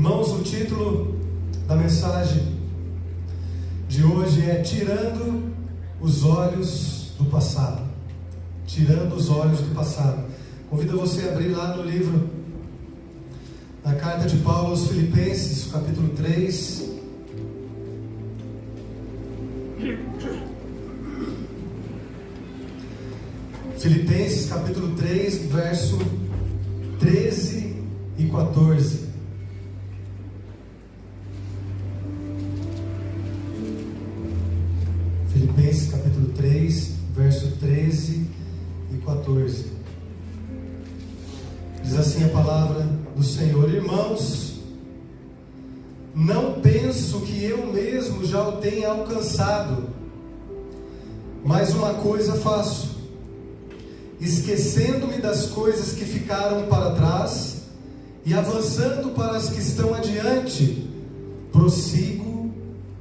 Irmãos, o título da mensagem de hoje é Tirando os Olhos do Passado. Tirando os Olhos do Passado. Convido você a abrir lá no livro, na carta de Paulo aos Filipenses, capítulo 3. Filipenses, capítulo 3, verso 13 e 14. Filipenses capítulo 3, verso 13 e 14. Diz assim a palavra do Senhor: Irmãos, não penso que eu mesmo já o tenha alcançado, mas uma coisa faço, esquecendo-me das coisas que ficaram para trás e avançando para as que estão adiante, prossigo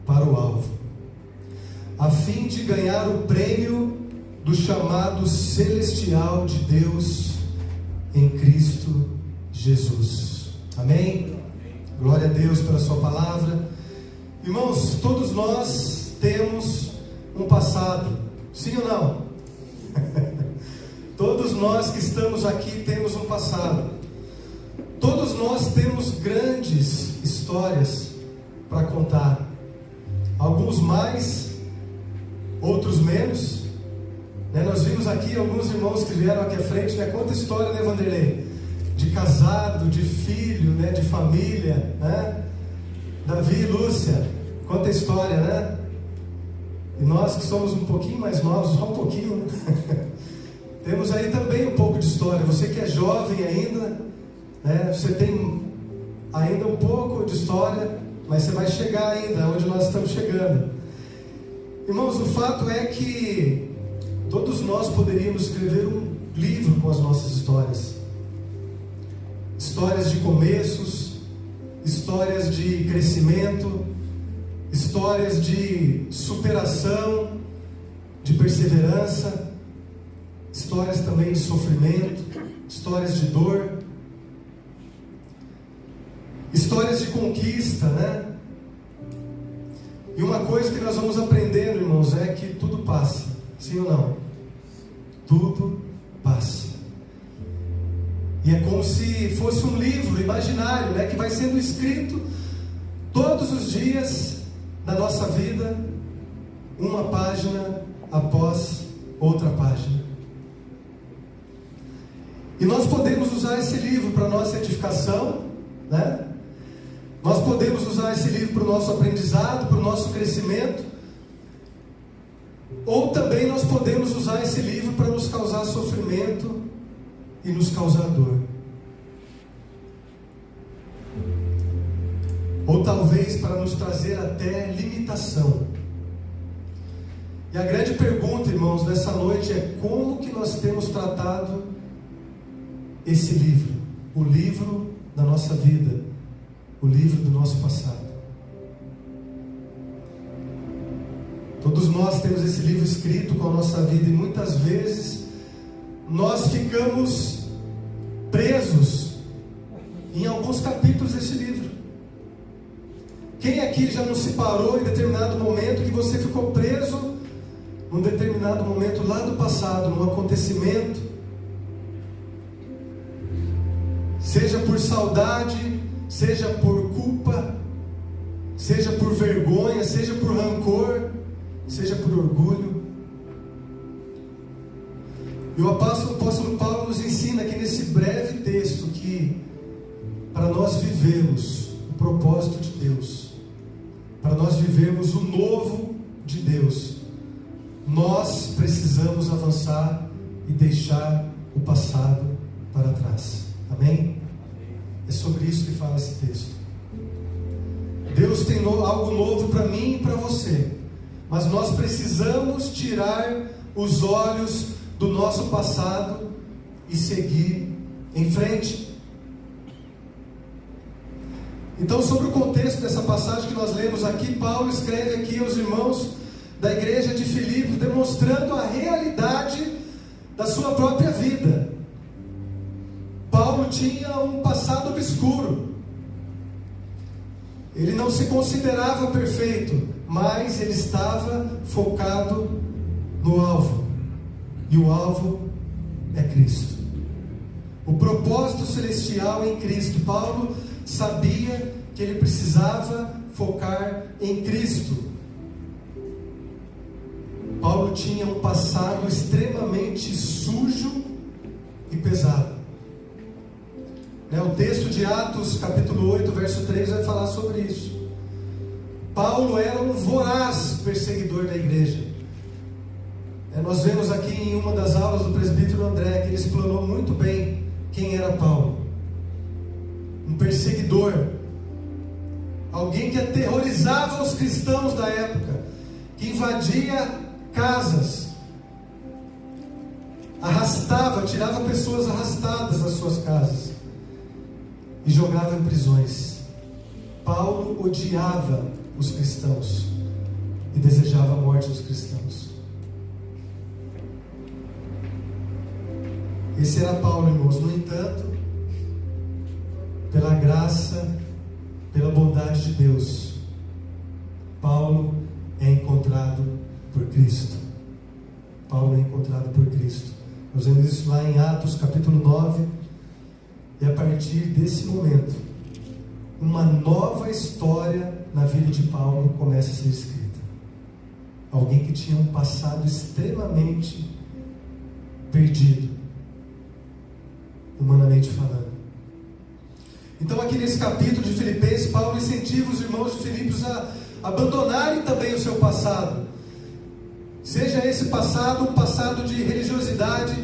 para o alvo, a fim de ganhar o prêmio do chamado celestial de Deus em Cristo Jesus. Amém? Glória a Deus pela sua palavra. Irmãos, todos nós temos um passado, sim ou não? Todos nós que estamos aqui temos um passado. Todos nós temos grandes histórias para contar. Alguns mais, outros menos, né? Nós vimos aqui alguns irmãos que vieram aqui à frente, né? Conta história, né, Vanderlei? De casado, de filho, né? De família, né? Davi e Lúcia, conta história, né? E nós que somos um pouquinho mais novos, só um pouquinho, né? Temos aí também um pouco de história. Você que é jovem ainda, né? Você tem ainda um pouco de história, mas você vai chegar ainda onde nós estamos chegando. Irmãos, o fato é que todos nós poderíamos escrever um livro com as nossas histórias. Histórias de começos, histórias de crescimento, histórias de superação, de perseverança, histórias também de sofrimento, histórias de dor, histórias de conquista, né? E uma coisa que nós vamos aprendendo, irmãos, é que tudo passa, sim ou não? Tudo passa. E é como se fosse um livro imaginário, né? Que vai sendo escrito todos os dias da nossa vida, uma página após outra página. E nós podemos usar esse livro para a nossa edificação, né? Nós podemos usar esse livro para o nosso aprendizado, para o nosso crescimento, ou também nós podemos usar esse livro para nos causar sofrimento e nos causar dor. Ou talvez para nos trazer até limitação. E a grande pergunta, irmãos, dessa noite é: como que nós temos tratado esse livro? O livro da nossa vida, o livro do nosso passado. Todos nós temos esse livro escrito com a nossa vida, e muitas vezes nós ficamos presos em alguns capítulos desse livro. Quem aqui já não se parou em determinado momento que você ficou preso num determinado momento lá do passado, num acontecimento, seja por saudade, seja por culpa, seja por vergonha, seja por rancor, seja por orgulho? E o apóstolo Paulo nos ensina aqui nesse breve texto que para nós vivermos o propósito de Deus, para nós vivermos o novo de Deus, nós precisamos avançar e deixar o passado para trás. Amém? É sobre isso que fala esse texto. Deus tem algo novo para mim e para você, mas nós precisamos tirar os olhos do nosso passado e seguir em frente. Então, sobre o contexto dessa passagem que nós lemos aqui, Paulo escreve aqui aos irmãos da igreja de Filipos, demonstrando a realidade da sua própria vida. Paulo tinha um passado obscuro. Ele não se considerava perfeito, mas ele estava focado no alvo. E o alvo é Cristo. O propósito celestial em Cristo. Paulo sabia que ele precisava focar em Cristo. Paulo tinha um passado extremamente sujo e pesado. O texto de Atos, capítulo 8, verso 3, vai falar sobre isso. Paulo era um voraz perseguidor da igreja. Nós vemos aqui em uma das aulas do presbítero André, que ele explanou muito bem quem era Paulo. Um perseguidor. Alguém que aterrorizava os cristãos da época, que invadia casas, arrastava, tirava pessoas arrastadas das suas casas e jogava em prisões. Paulo odiava os cristãos e desejava a morte dos cristãos. Esse era Paulo, irmãos. No entanto, pela graça, pela bondade de Deus, Paulo é encontrado por Cristo. Paulo é encontrado por Cristo. Nós vemos isso lá em Atos capítulo 9. E a partir desse momento, uma nova história na vida de Paulo começa a ser escrita. Alguém que tinha um passado extremamente perdido, humanamente falando. Então aqui nesse capítulo de Filipenses, Paulo incentiva os irmãos de Filipos a abandonarem também o seu passado. Seja esse passado um passado de religiosidade,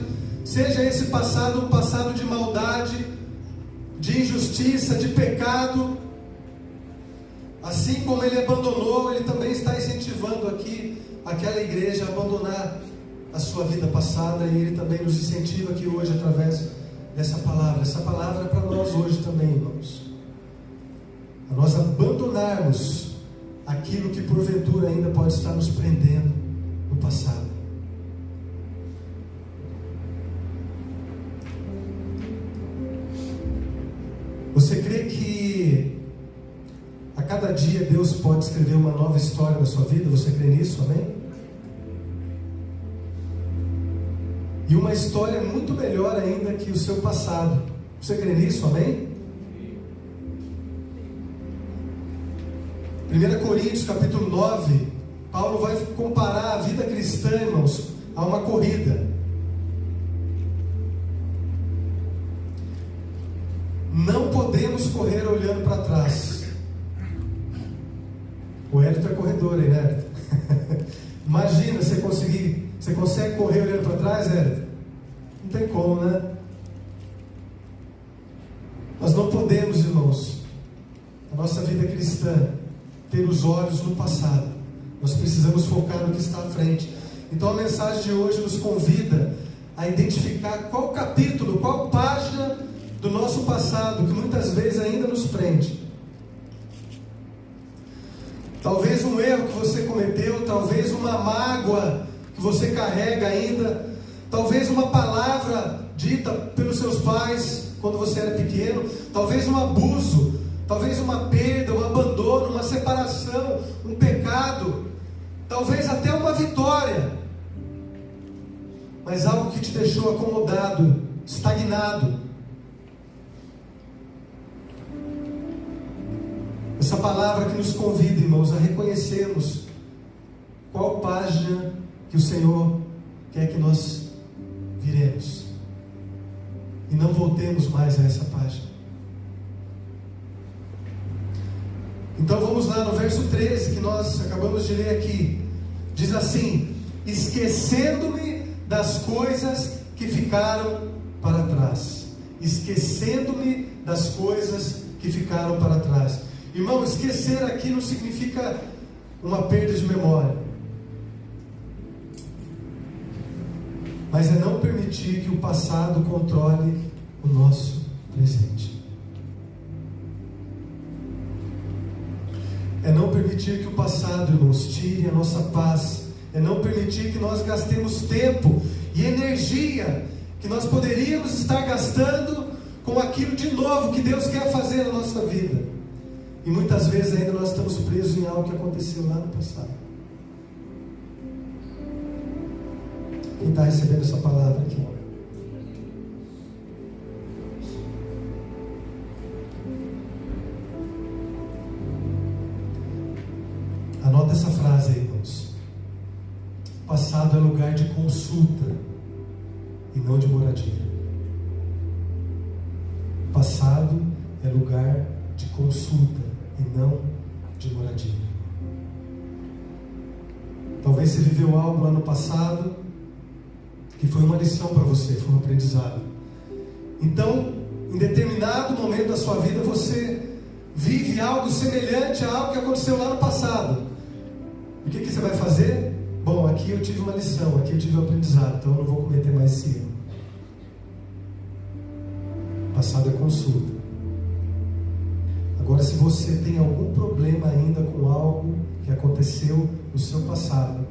seja esse passado um passado de maldade, de injustiça, de pecado. Assim como ele abandonou, ele também está incentivando aqui aquela igreja a abandonar a sua vida passada, e ele também nos incentiva aqui hoje através dessa palavra. Essa palavra é para nós hoje também, irmãos. A nós abandonarmos aquilo que porventura ainda pode estar nos prendendo no passado. Você crê que a cada dia Deus pode escrever uma nova história na sua vida? Você crê nisso? Amém? E uma história muito melhor ainda que o seu passado. Você crê nisso? Amém? 1 Coríntios capítulo 9, Paulo vai comparar a vida cristã, irmãos, a uma corrida. Não podemos correr olhando para trás. O Hélio é corredor aí, né? Imagina você consegue correr olhando para trás, Hélio? Não tem como, né? Nós não podemos, irmãos, a nossa vida cristã, ter os olhos no passado. Nós precisamos focar no que está à frente. Então a mensagem de hoje nos convida a identificar qual capítulo, qual página do nosso passado que muitas vezes ainda nos prende. Talvez um erro que você cometeu, talvez uma mágoa que você carrega ainda, talvez uma palavra dita pelos seus pais quando você era pequeno, talvez um abuso, talvez uma perda, um abandono, uma separação, um pecado, talvez até uma vitória, mas algo que te deixou acomodado, estagnado. Essa palavra que nos convida, irmãos, a reconhecermos qual página que o Senhor quer que nós viremos e não voltemos mais a essa página. Então vamos lá no verso 13 que nós acabamos de ler aqui. Diz assim: esquecendo-me das coisas que ficaram para trás. Esquecendo-me das coisas que ficaram para trás. Irmão, esquecer aqui não significa uma perda de memória, mas é não permitir que o passado controle o nosso presente. É não permitir que o passado, irmãos, tire a nossa paz. É não permitir que nós gastemos tempo e energia que nós poderíamos estar gastando com aquilo de novo que Deus quer fazer na nossa vida. E muitas vezes ainda nós estamos presos em algo que aconteceu lá no passado. Quem está recebendo essa palavra aqui? Anota essa frase aí, irmãos. Passado é lugar de consulta e não de moradia. Passado é lugar de consulta e não de moradia. Talvez você viveu algo lá no passado que foi uma lição para você, foi um aprendizado. Então, em determinado momento da sua vida, você vive algo semelhante a algo que aconteceu lá no passado. O que você vai fazer? Bom, aqui eu tive uma lição, aqui eu tive um aprendizado, então eu não vou cometer mais esse erro. Passado é consulta. Agora, se você tem algum problema ainda com algo que aconteceu no seu passado,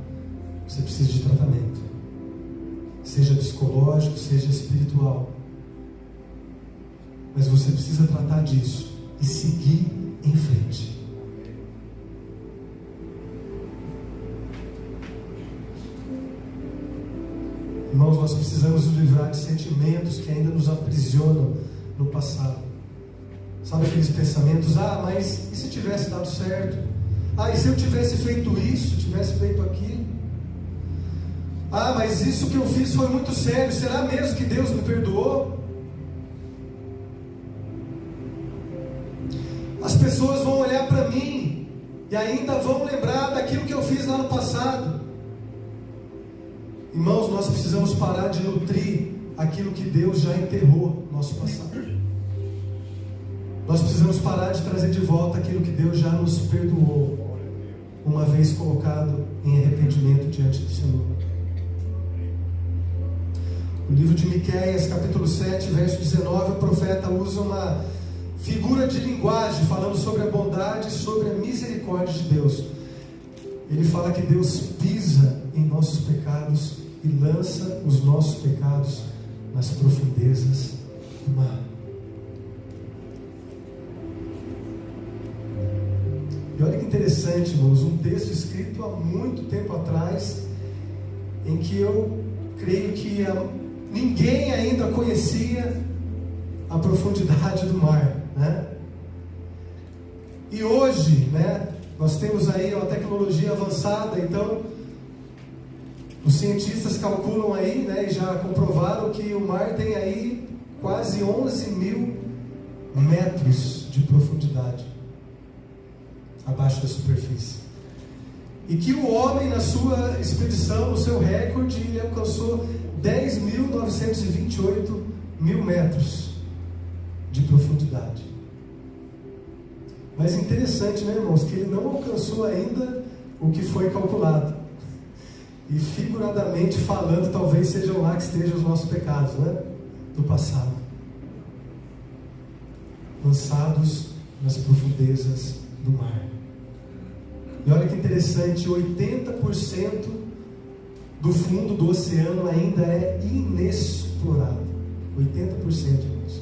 você precisa de tratamento. Seja psicológico, seja espiritual. Mas você precisa tratar disso e seguir em frente. Irmãos, nós precisamos nos livrar de sentimentos que ainda nos aprisionam no passado. Sabe aqueles pensamentos? Mas e se tivesse dado certo? E se eu tivesse feito isso, tivesse feito aquilo? Mas isso que eu fiz foi muito sério. Será mesmo que Deus me perdoou? As pessoas vão olhar para mim e ainda vão lembrar daquilo que eu fiz lá no passado. Irmãos, nós precisamos parar de nutrir aquilo que Deus já enterrou no nosso passado. Nós precisamos parar de trazer de volta aquilo que Deus já nos perdoou, uma vez colocado em arrependimento diante do Senhor. No livro de Miqueias, capítulo 7, verso 19, o profeta usa uma figura de linguagem falando sobre a bondade e sobre a misericórdia de Deus. Ele fala que Deus pisa em nossos pecados e lança os nossos pecados nas profundezas do mar. E olha que interessante, irmãos, um texto escrito há muito tempo atrás, em que eu creio que ninguém ainda conhecia a profundidade do mar, né? E hoje, né, nós temos aí uma tecnologia avançada, então os cientistas calculam aí, né, e já comprovaram que o mar tem aí quase 11 mil metros de profundidade abaixo da superfície. E que o homem, na sua expedição, no seu recorde, ele alcançou 10.928 mil metros de profundidade. Mas interessante, né, irmãos, que ele não alcançou ainda o que foi calculado. E figuradamente falando, talvez sejam lá que estejam os nossos pecados, né, do passado, lançados nas profundezas do mar. E olha que interessante, 80% do fundo do oceano ainda é inexplorado. 80%, irmãos.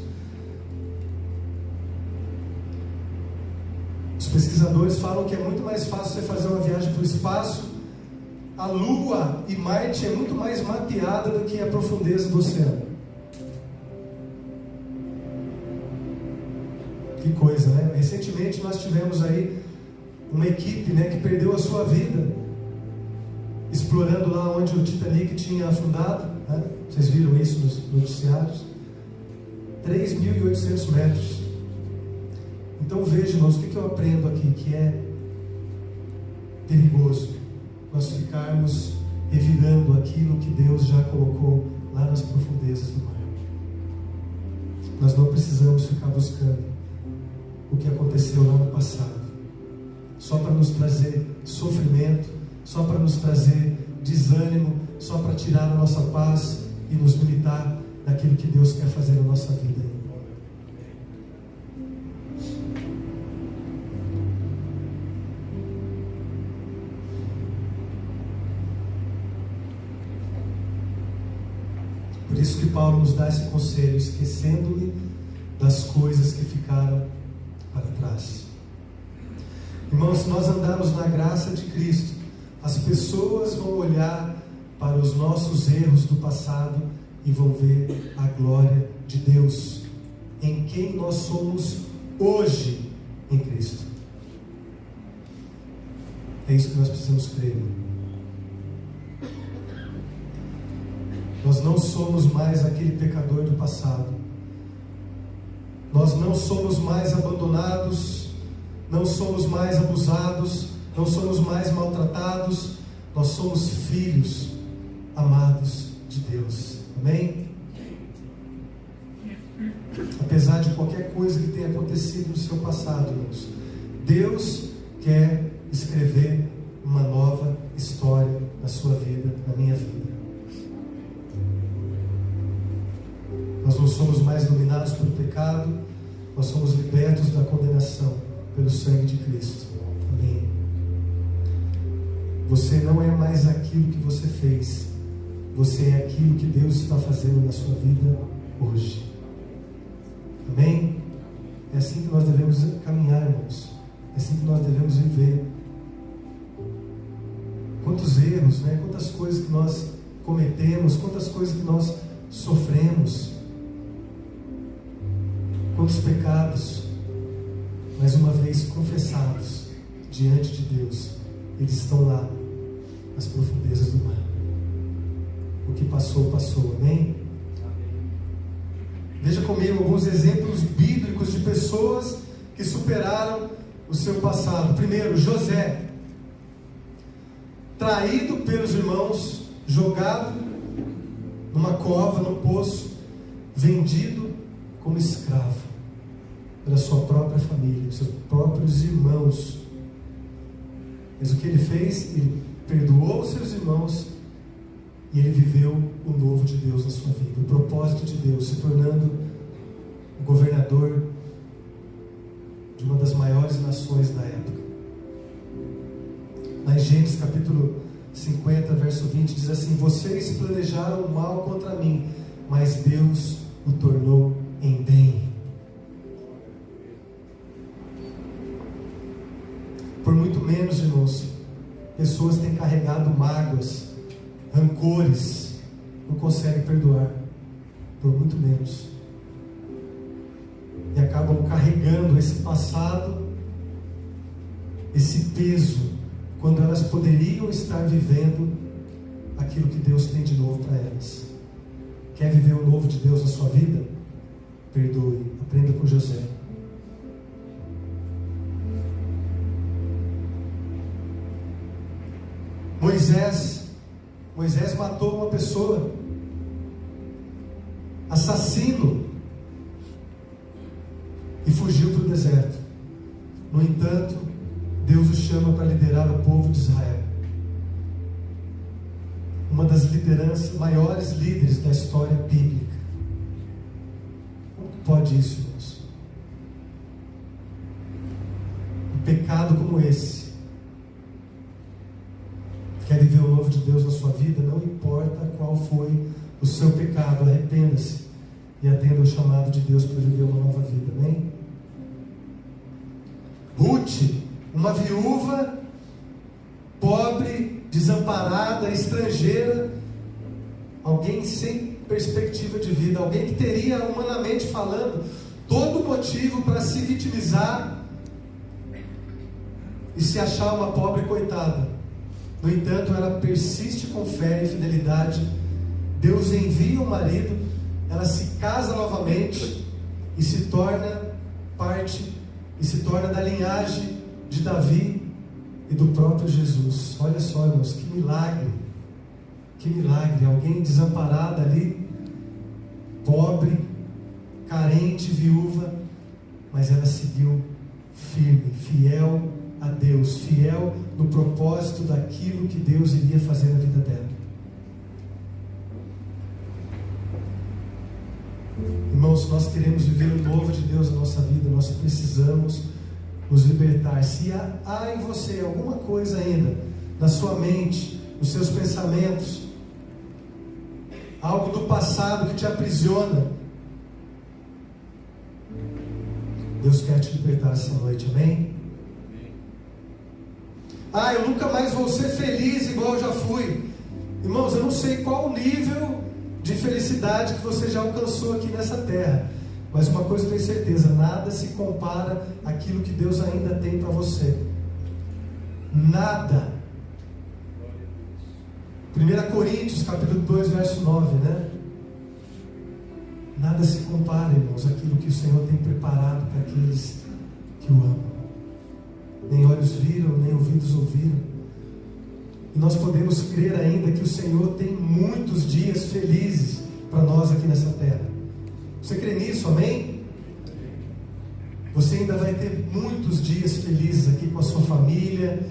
Os pesquisadores falam que é muito mais fácil você fazer uma viagem para o espaço. A Lua e Marte é muito mais mapeada do que a profundeza do oceano. Que coisa, né? Recentemente nós tivemos aí uma equipe, né, que perdeu a sua vida explorando lá onde o Titanic tinha afundado, né? Vocês viram isso nos noticiários? 3.800 metros. Então veja, irmãos, o que eu aprendo aqui, que é perigoso nós ficarmos revirando aquilo que Deus já colocou lá nas profundezas do mar. Nós não precisamos ficar buscando o que aconteceu lá no passado, só para nos trazer sofrimento, só para nos trazer desânimo, só para tirar a nossa paz e nos limitar naquilo que Deus quer fazer na nossa vida. Por isso que Paulo nos dá esse conselho, esquecendo-lhe das coisas que ficaram para trás. Irmãos, se nós andarmos na graça de Cristo, as pessoas vão olhar para os nossos erros do passado e vão ver a glória de Deus em quem nós somos hoje em Cristo. É isso que nós precisamos crer. Nós não somos mais aquele pecador do passado. Nós não somos mais abandonados, não somos mais abusados, não somos mais maltratados. Nós somos filhos amados de Deus. Amém? Apesar de qualquer coisa que tenha acontecido no seu passado, irmãos, Deus quer escrever uma nova história na sua vida, na minha vida. Nós não somos mais dominados pelo pecado, nós somos libertos da condenação pelo sangue de Cristo. Amém. Você não é mais aquilo que você fez, você é aquilo que Deus está fazendo na sua vida hoje. Amém? É assim que nós devemos caminhar, irmãos. É assim que nós devemos viver. Quantos erros, né? Quantas coisas que nós cometemos, quantas coisas que nós sofremos, quantos pecados, mas uma vez confessados diante de Deus, eles estão lá nas profundezas do mar. O que passou, passou. Amém? Veja comigo alguns exemplos bíblicos de pessoas que superaram o seu passado. Primeiro, José, traído pelos irmãos, jogado numa cova, num poço, vendido como escravo pela sua própria família, seus próprios irmãos. Mas o que ele fez? Ele perdoou os seus irmãos e ele viveu o novo de Deus na sua vida, o propósito de Deus, se tornando o governador de uma das maiores nações da época. Lá em Gênesis capítulo 50, verso 20, diz assim: vocês planejaram o mal contra mim, mas Deus o tornou em bem. Por muito menos, irmãos, pessoas têm carregado mágoas, rancores, não conseguem perdoar, por muito menos, e acabam carregando esse passado, esse peso, quando elas poderiam estar vivendo aquilo que Deus tem de novo para elas. Quer viver o novo de Deus na sua vida? Perdoe, aprenda com José. Moisés matou uma pessoa, assassino, e fugiu para o deserto. No entanto, Deus o chama para liderar o povo de Israel. Uma das lideranças, maiores líderes da história bíblica. Como pode isso, irmãos? Um pecado como esse. Quer viver o novo de Deus na sua vida? Não importa qual foi o seu pecado, arrependa-se e atenda o chamado de Deus para viver uma nova vida. Amém? Ruth, uma viúva, pobre, desamparada, estrangeira, alguém sem perspectiva de vida, alguém que teria, humanamente falando, todo motivo para se vitimizar e se achar uma pobre coitada. No entanto, ela persiste com fé e fidelidade. Deus envia o marido, ela se casa novamente e se torna parte, e se torna da linhagem de Davi e do próprio Jesus. Olha só, irmãos, que milagre, que milagre. Alguém desamparada ali, pobre, carente, viúva, mas ela seguiu firme, fiel a Deus, fiel no propósito daquilo que Deus iria fazer na vida dela. Irmãos, se nós queremos viver o novo de Deus na nossa vida, nós precisamos nos libertar. Se há em você alguma coisa ainda na sua mente, nos seus pensamentos, algo do passado que te aprisiona, Deus quer te libertar essa noite, amém? Ah, eu nunca mais vou ser feliz igual eu já fui. Irmãos, eu não sei qual o nível de felicidade que você já alcançou aqui nessa terra, mas uma coisa eu tenho certeza: nada se compara àquilo que Deus ainda tem para você. Nada. 1 Coríntios capítulo 2, verso 9, né? Nada se compara, irmãos, àquilo que o Senhor tem preparado para aqueles que o amam. Nem olhos viram, nem ouvidos ouviram. E nós podemos crer ainda que o Senhor tem muitos dias felizes para nós aqui nessa terra. Você crê nisso, amém? Você ainda vai ter muitos dias felizes aqui com a sua família,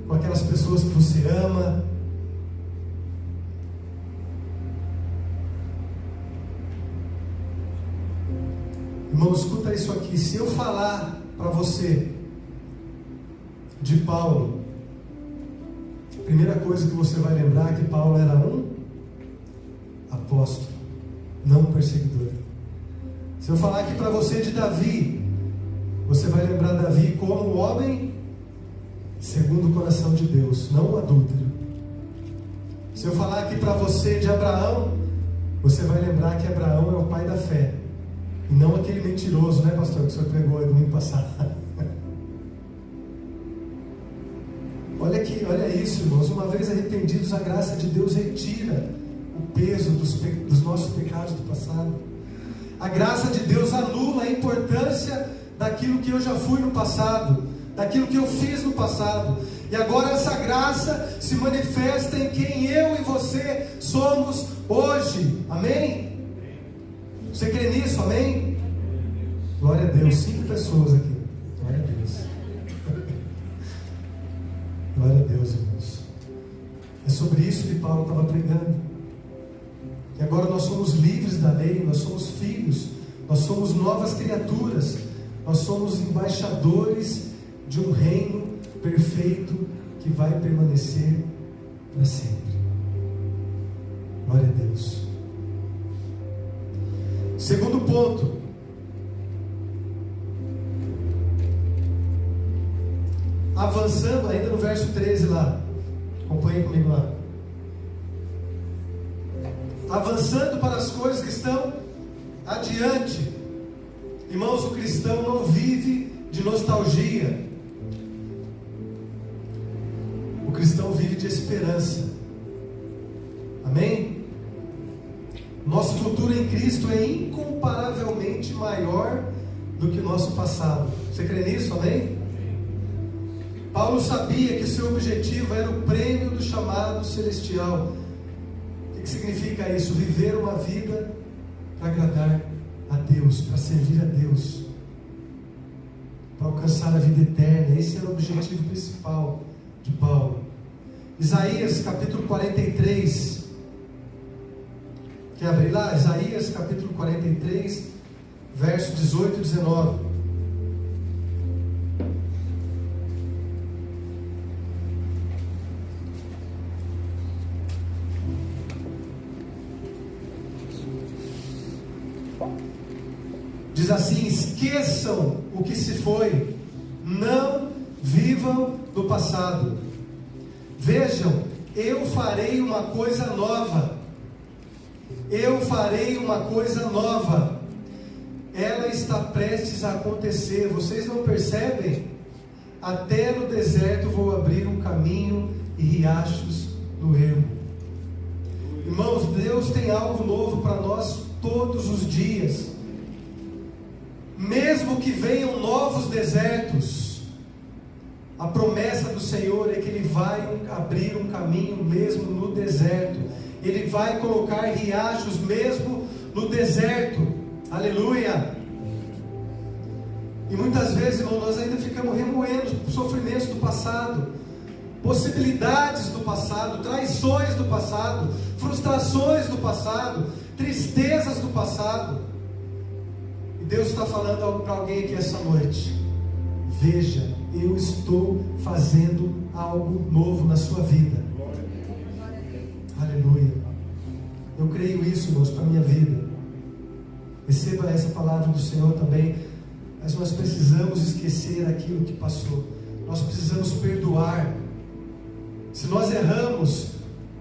com aquelas pessoas que você ama. Irmão, escuta isso aqui. Se eu falar para você de Paulo, a primeira coisa que você vai lembrar é que Paulo era um apóstolo, não um perseguidor. Se eu falar aqui para você de Davi, você vai lembrar Davi como um homem segundo o coração de Deus, não um adúltero. Se eu falar aqui para você de Abraão, você vai lembrar que Abraão é o pai da fé, e não aquele mentiroso, né, pastor, que o senhor pregou no domingo passado. Olha aqui, olha isso, irmãos. Uma vez arrependidos, a graça de Deus retira o peso dos nossos pecados do passado. A graça de Deus anula a importância daquilo que eu já fui no passado, daquilo que eu fiz no passado. E agora essa graça se manifesta em quem eu e você somos hoje. Amém? Você crê nisso? Amém? Glória a Deus. 5 pessoas aqui. Glória a Deus. Glória a Deus, irmãos. É sobre isso que Paulo estava pregando. Que agora nós somos livres da lei, nós somos filhos, nós somos novas criaturas, nós somos embaixadores de um reino perfeito que vai permanecer para sempre. Glória a Deus. Segundo ponto. Avançando ainda no verso 13 lá. Acompanhe comigo lá. Avançando para as coisas que estão adiante. Irmãos, o cristão não vive de nostalgia. O cristão vive de esperança. Amém? Nosso futuro em Cristo é incomparavelmente maior do que o nosso passado. Você crê nisso? Amém? Paulo sabia que seu objetivo era o prêmio do chamado celestial. O que significa isso? Viver uma vida para agradar a Deus, para servir a Deus, para alcançar a vida eterna. Esse era o objetivo principal de Paulo. Isaías capítulo 43. Quer abrir lá? Isaías capítulo 43, verso 18 e 19. Diz assim: esqueçam o que se foi, não vivam do passado. Vejam, eu farei uma coisa nova. Eu farei uma coisa nova. Ela está prestes a acontecer. Vocês não percebem? Até no deserto vou abrir um caminho e riachos no ermo. Irmãos, Deus tem algo novo para nós todos os dias. Mesmo que venham novos desertos, a promessa do Senhor é que Ele vai abrir um caminho mesmo no deserto. Ele vai colocar riachos mesmo no deserto. Aleluia! E muitas vezes, irmão, nós ainda ficamos remoendo sofrimentos do passado, possibilidades do passado, traições do passado, frustrações do passado, tristezas do passado. E Deus está falando para alguém aqui essa noite: veja, eu estou fazendo algo novo na sua vida. Aleluia. Eu creio isso, irmãos, para a minha vida. Receba essa palavra do Senhor também. Mas nós precisamos esquecer aquilo que passou. Nós precisamos perdoar Se nós erramos,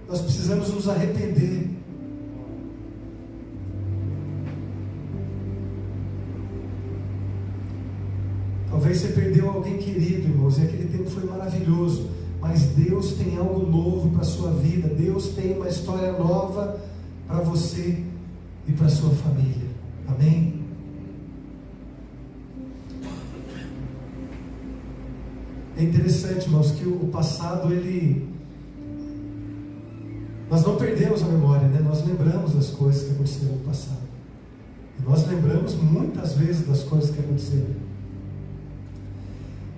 nós precisamos nos arrepender. Talvez você perdeu alguém querido, irmãos, e aquele tempo foi maravilhoso, mas Deus tem algo novo para a sua vida. Deus tem uma história nova para você e para a sua família. Amém? É interessante, irmãos, que o passado, nós não perdemos a memória, né? Nós lembramos das coisas que aconteceram no passado. E nós lembramos muitas vezes das coisas que aconteceram.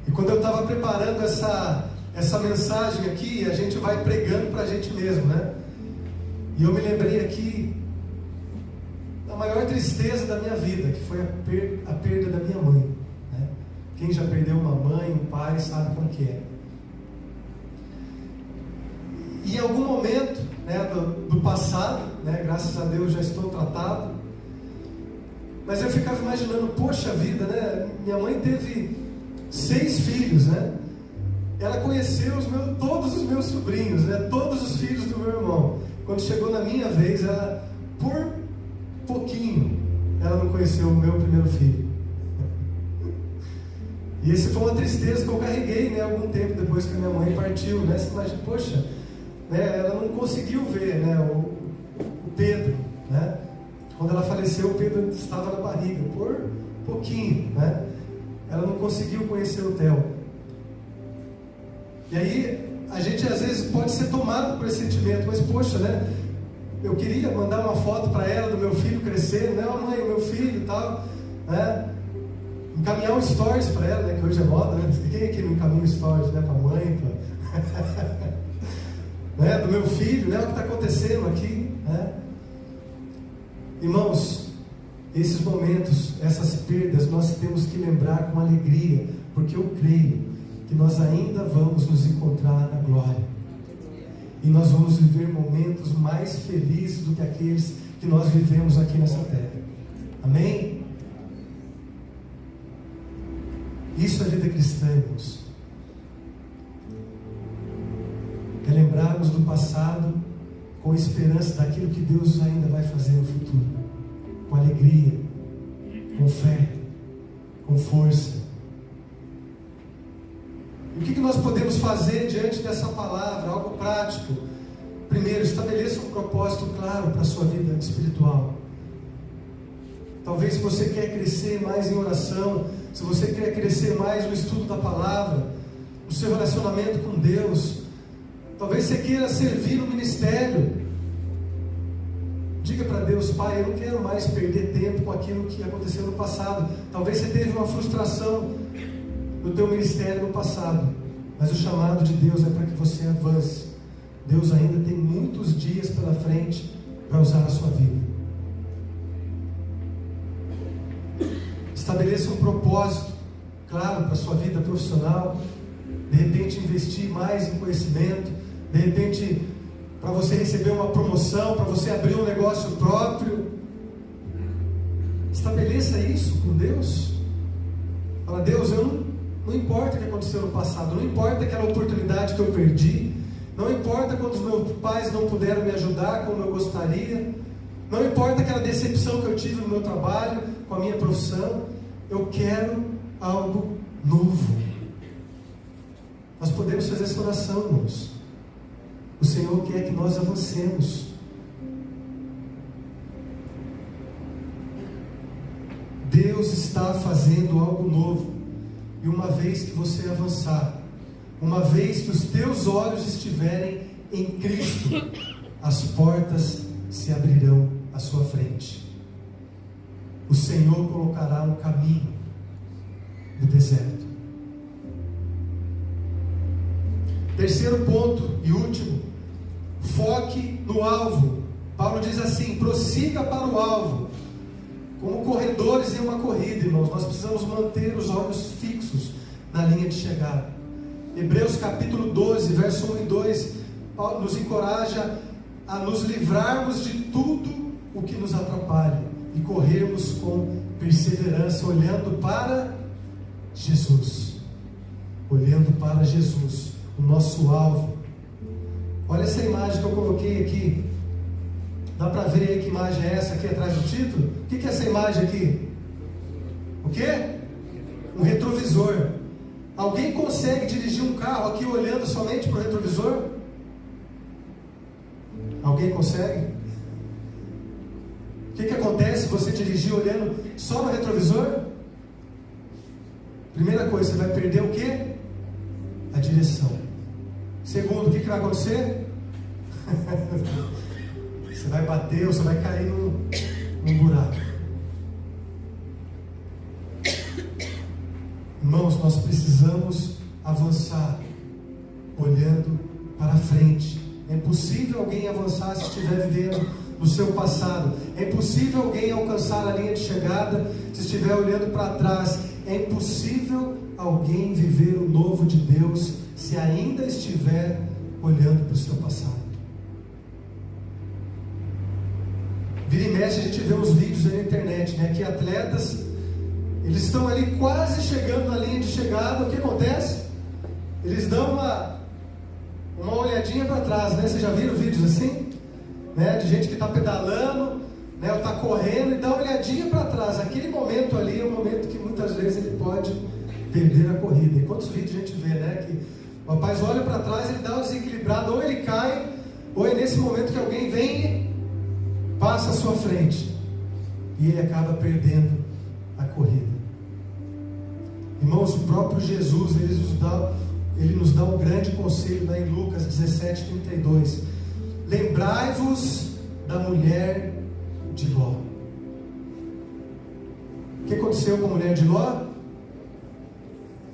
E quando eu estava preparando essa mensagem aqui, a gente vai pregando para a gente mesmo, né? E eu me lembrei aqui da maior tristeza da minha vida, que foi a perda da minha mãe, né? Quem já perdeu uma mãe, um pai, sabe como que é. E em algum momento, né, do passado, né, graças a Deus já estou tratado, mas eu ficava imaginando, poxa vida, né? Minha mãe teve 6 filhos, né? Ela conheceu todos os meus sobrinhos, né? Todos os filhos do meu irmão. Quando chegou na minha vez, ela, por pouquinho, ela não conheceu o meu primeiro filho. E essa foi uma tristeza que eu carreguei, né? Algum tempo depois que a minha mãe partiu, né? Você imagina, poxa, né? Ela não conseguiu ver, né? O Pedro, né? Quando ela faleceu, o Pedro estava na barriga, por pouquinho, né? Ela não conseguiu conhecer o Theo. E aí, a gente às vezes pode ser tomado por esse sentimento, mas poxa, né? Eu queria mandar uma foto para ela do meu filho crescendo, né? Mãe, o meu filho e tal, né? Encaminhar um stories para ela, né? Que hoje é moda, né? Quem aqui não encaminha um stories, né? Para a mãe, né? Do meu filho, né? O que está acontecendo aqui, né? Irmãos, esses momentos, essas perdas, nós temos que lembrar com alegria, porque eu creio que nós ainda vamos nos encontrar na glória. E nós vamos viver momentos mais felizes do que aqueles que nós vivemos aqui nessa terra. Amém? Isso é vida cristã, irmãos. É lembrarmos do passado com esperança daquilo que Deus ainda vai fazer no futuro. Com alegria, com fé, com força. E o que nós podemos fazer diante dessa palavra? Algo prático. Primeiro, estabeleça um propósito claro para a sua vida espiritual. Talvez se você quer crescer mais em oração, se você quer crescer mais no estudo da palavra, no seu relacionamento com Deus, talvez você queira servir no ministério. Diga para Deus: Pai, eu não quero mais perder tempo com aquilo que aconteceu no passado. Talvez você teve uma frustração no teu ministério no passado, mas o chamado de Deus é para que você avance. Deus ainda tem muitos dias pela frente para usar a sua vida. Estabeleça um propósito claro para a sua vida profissional. De repente investir mais em conhecimento, de repente para você receber uma promoção, para você abrir um negócio próprio. Estabeleça isso com Deus. Fala: Deus, não importa o que aconteceu no passado, não importa aquela oportunidade que eu perdi, não importa quando os meus pais não puderam me ajudar como eu gostaria, não importa aquela decepção que eu tive no meu trabalho, com a minha profissão, eu quero algo novo. Nós podemos fazer essa oração, irmãos. O Senhor quer que nós avancemos. Deus está fazendo algo novo. E uma vez que você avançar, uma vez que os teus olhos estiverem em Cristo, as portas se abrirão à sua frente. O Senhor colocará um caminho no deserto. Terceiro ponto e último: foque no alvo. Paulo diz assim: prossiga para o alvo. Como corredores em uma corrida, irmãos, nós precisamos manter os olhos fixos na linha de chegada. Hebreus capítulo 12, verso 1 e 2, Paulo nos encoraja a nos livrarmos de tudo o que nos atrapalha e corrermos com perseverança, olhando para Jesus. Olhando para Jesus, o nosso alvo, Olha essa imagem que eu coloquei aqui. Dá para ver aí que imagem é essa aqui atrás do título? O que é essa imagem aqui? O quê? Um retrovisor. Alguém consegue dirigir um carro aqui olhando somente para o retrovisor? Alguém consegue? O que acontece se você dirigir olhando só no retrovisor? Primeira coisa, você vai perder o quê? A direção. Segundo, o que vai acontecer? Você vai bater ou você vai cair num buraco. Irmãos, nós precisamos avançar olhando para frente. É impossível alguém avançar se estiver vivendo no seu passado. É impossível alguém alcançar a linha de chegada se estiver olhando para trás. É impossível alguém viver o novo de Deus se ainda estiver olhando para o seu passado. Vira e mexe, a gente vê uns vídeos aí na internet, né? Que atletas, eles estão ali quase chegando na linha de chegada. O que acontece? Eles dão uma olhadinha para trás, né? Vocês já viram vídeos assim? Né? De gente que está pedalando, né? Ou está correndo e dá uma olhadinha para trás. Aquele momento ali é um momento que muitas vezes ele pode perder a corrida. E quantos vídeos a gente vê, né? Que o rapaz olha para trás, ele dá uma desequilibrada, ou ele cai, ou é nesse momento que alguém vem e passa à sua frente. E ele acaba perdendo a corrida. Irmãos, o próprio Jesus, ele nos dá um grande conselho lá em Lucas 17:32. Lembrai-vos da mulher de Ló. O que aconteceu com a mulher de Ló?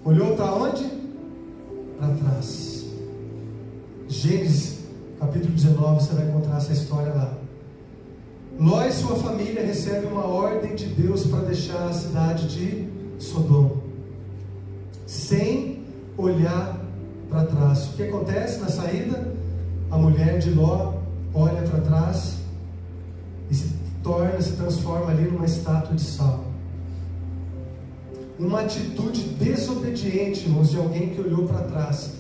Olhou para onde? Para trás. Gênesis capítulo 19, você vai encontrar essa história lá. Ló e sua família recebem uma ordem de Deus para deixar a cidade de Sodoma, sem olhar para trás. O que acontece na saída? A mulher de Ló olha para trás e se transforma ali numa estátua de sal. Uma atitude desobediente, irmãos, de alguém que olhou para trás.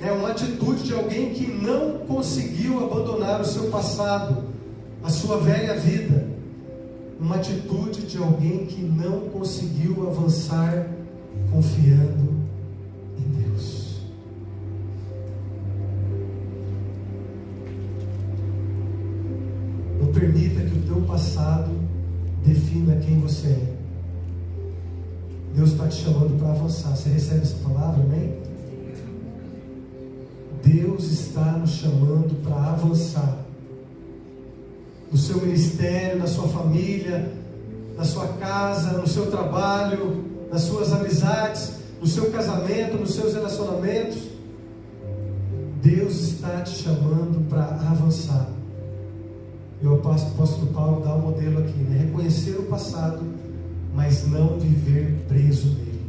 É uma atitude de alguém que não conseguiu abandonar o seu passado, a sua velha vida. Uma atitude de alguém que não conseguiu avançar confiando em Deus. Não permita que o teu passado defina quem você é. Deus está te chamando para avançar. Você recebe essa palavra, amém? Deus está nos chamando para avançar. No seu ministério, na sua família, na sua casa, no seu trabalho, nas suas amizades, no seu casamento, nos seus relacionamentos. Deus está te chamando para avançar. E o apóstolo Paulo dá um modelo aqui, né? Reconhecer o passado, mas não viver preso nele.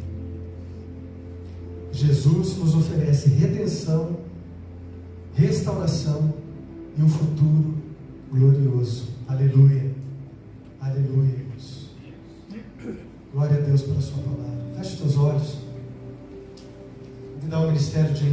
Jesus nos oferece redenção, restauração e um futuro glorioso. Aleluia. Aleluia, irmãos. Glória a Deus pela sua palavra. Feche os teus olhos. Vou dar um ministério de